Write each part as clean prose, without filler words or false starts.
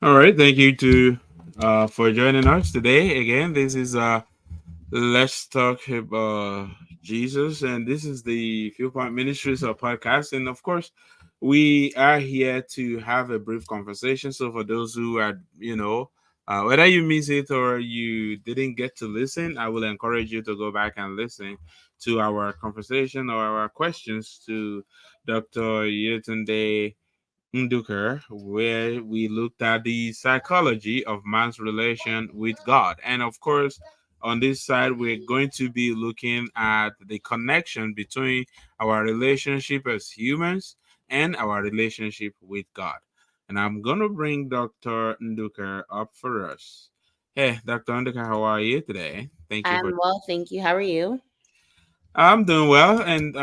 All right, thank you to for joining us today. Again, this is Let's Talk About Jesus, and this is the Viewpoint Ministries of podcast. And of course, we are here to have a brief conversation. So for those who are, whether you miss it or you didn't get to listen, I will encourage you to go back and listen to our conversation or our questions to Dr. Yetunde Nduker, where we looked at the psychology of man's relation with God. And of course, on this side, we're going to be looking at the connection between our relationship as humans and our relationship with God. And I'm going to bring Dr. Nduker up for us. Hey, Dr. Nduker, how are you today? Thank you for. I'm well, thank you. How are you? I'm doing well, and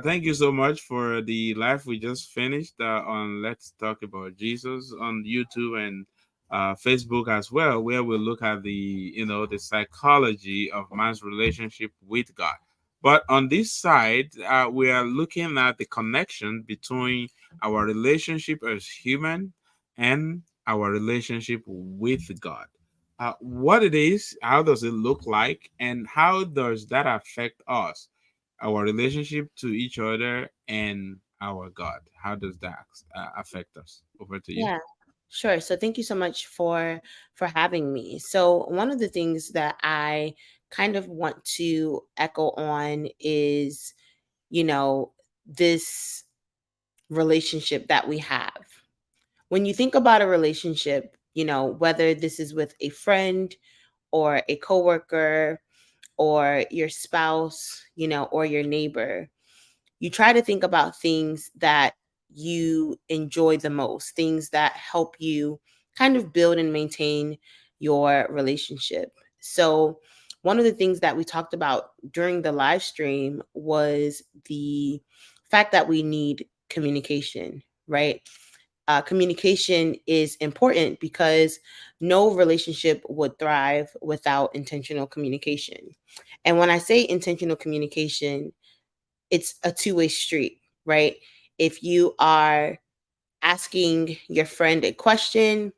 thank you so much for the live we just finished on Let's Talk About Jesus on YouTube and Facebook as well, where we look at the psychology of man's relationship with God. But on this side, we are looking at the connection between our relationship as human and our relationship with God. What it is, how does it look like, and how does that affect us? Our relationship to each other and our God. How does that affect us? Over to you. Yeah, sure. So thank you so much for having me. So one of the things that I kind of want to echo on is, you know, this relationship that we have. When you think about a relationship, whether this is with a friend or a coworker or your spouse, or your neighbor, you try to think about things that you enjoy the most, things that help you kind of build and maintain your relationship. So, one of the things that we talked about during the live stream was the fact that we need communication, right? Communication is important because no relationship would thrive without intentional communication. And when I say intentional communication, it's a two-way street, right? If you are asking your friend a question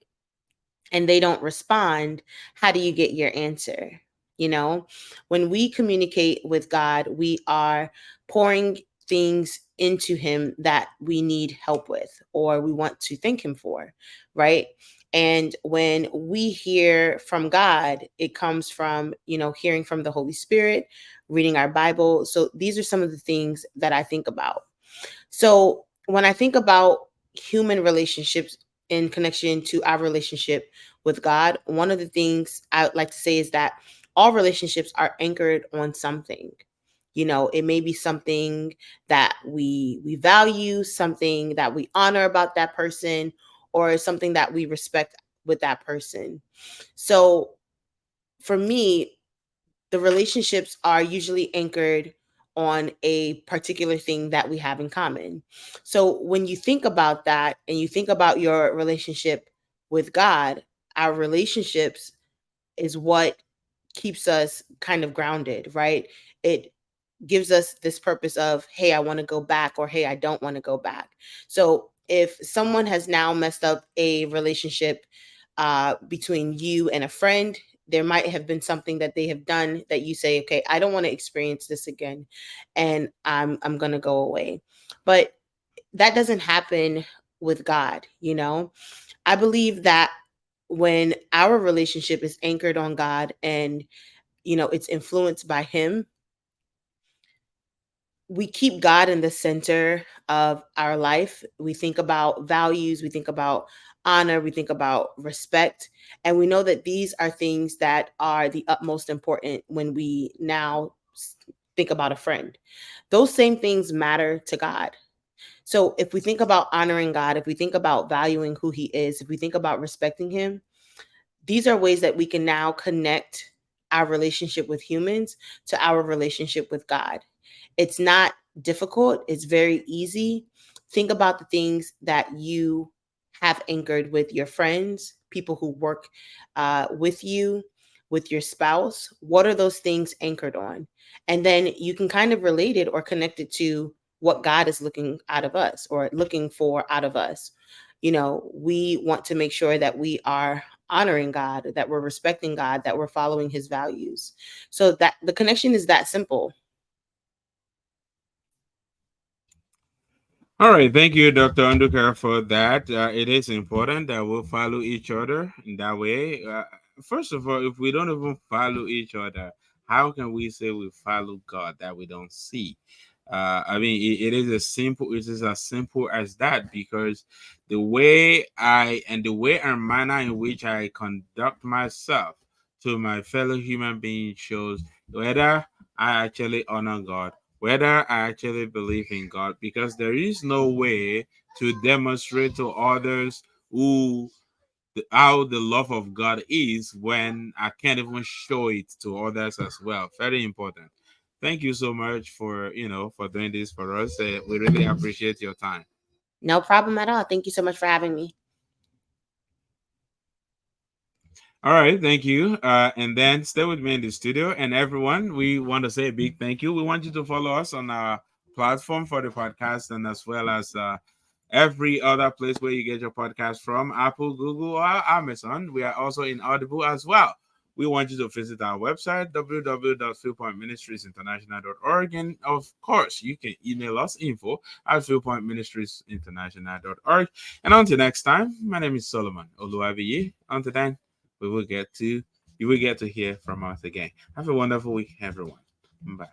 and they don't respond, how do you get your answer? You know, when we communicate with God, we are pouring things into Him that we need help with or we want to thank Him for, right? And when we hear from God, it comes from, hearing from the Holy Spirit, reading our Bible. So these are some of the things that I think about. So when I think about human relationships in connection to our relationship with God, one of the things I would like to say is that all relationships are anchored on something. It may be something that we value, something that we honor about that person, or something that we respect with that person. So for me, the relationships are usually anchored on a particular thing that we have in common. So when you think about that and you think about your relationship with God, our relationships is what keeps us kind of grounded, right? It gives us this purpose of, hey, I want to go back, or hey, I don't want to go back. So if someone has now messed up a relationship between you and a friend, there might have been something that they have done that you say, okay, I don't want to experience this again, and I'm gonna go away. But that doesn't happen with God, I believe that when our relationship is anchored on God and it's influenced by Him, we keep God in the center of our life. We think about values, we think about honor, we think about respect, and we know that these are things that are the utmost important when we now think about a friend. Those same things matter to God. So if we think about honoring God, if we think about valuing who He is, if we think about respecting Him, these are ways that we can now connect our relationship with humans to our relationship with God. It's not difficult, it's very easy. Think about the things that you have anchored with your friends, people who work with you, with your spouse. What are those things anchored on? And then you can kind of relate it or connect it to what God is looking out of us or looking for out of us. we want to make sure that we are honoring God, that we're respecting God, that we're following his values. So that the connection is that simple. All right, thank you, Dr. Undercar, for that. It is important that we'll follow each other in that way. First of all, if we don't even follow each other, how can we say we follow God that we don't see? I mean, it is as simple. It is as simple as that, because the way and manner in which I conduct myself to my fellow human being shows whether I actually honor God, whether I actually believe in God, because there is no way to demonstrate to others how the love of God is when I can't even show it to others as well. Very important. Thank you so much for for doing this for us. We really appreciate your time. No problem at all. Thank you so much for having me. All right, thank you. And then stay with me in the studio. And everyone, we want to say a big thank you. We want you to follow us on our platform for the podcast, and as well as every other place where you get your podcast from, Apple, Google, or Amazon. We are also in Audible as well. We want you to visit our website, www.fieldpointministriesinternational.org. And of course, you can email us info at fieldpointministriesinternational.org. And until next time, my name is Solomon Oluwabiyi. Until then, we will get to you will get to hear from us again. Have a wonderful week, everyone. Bye.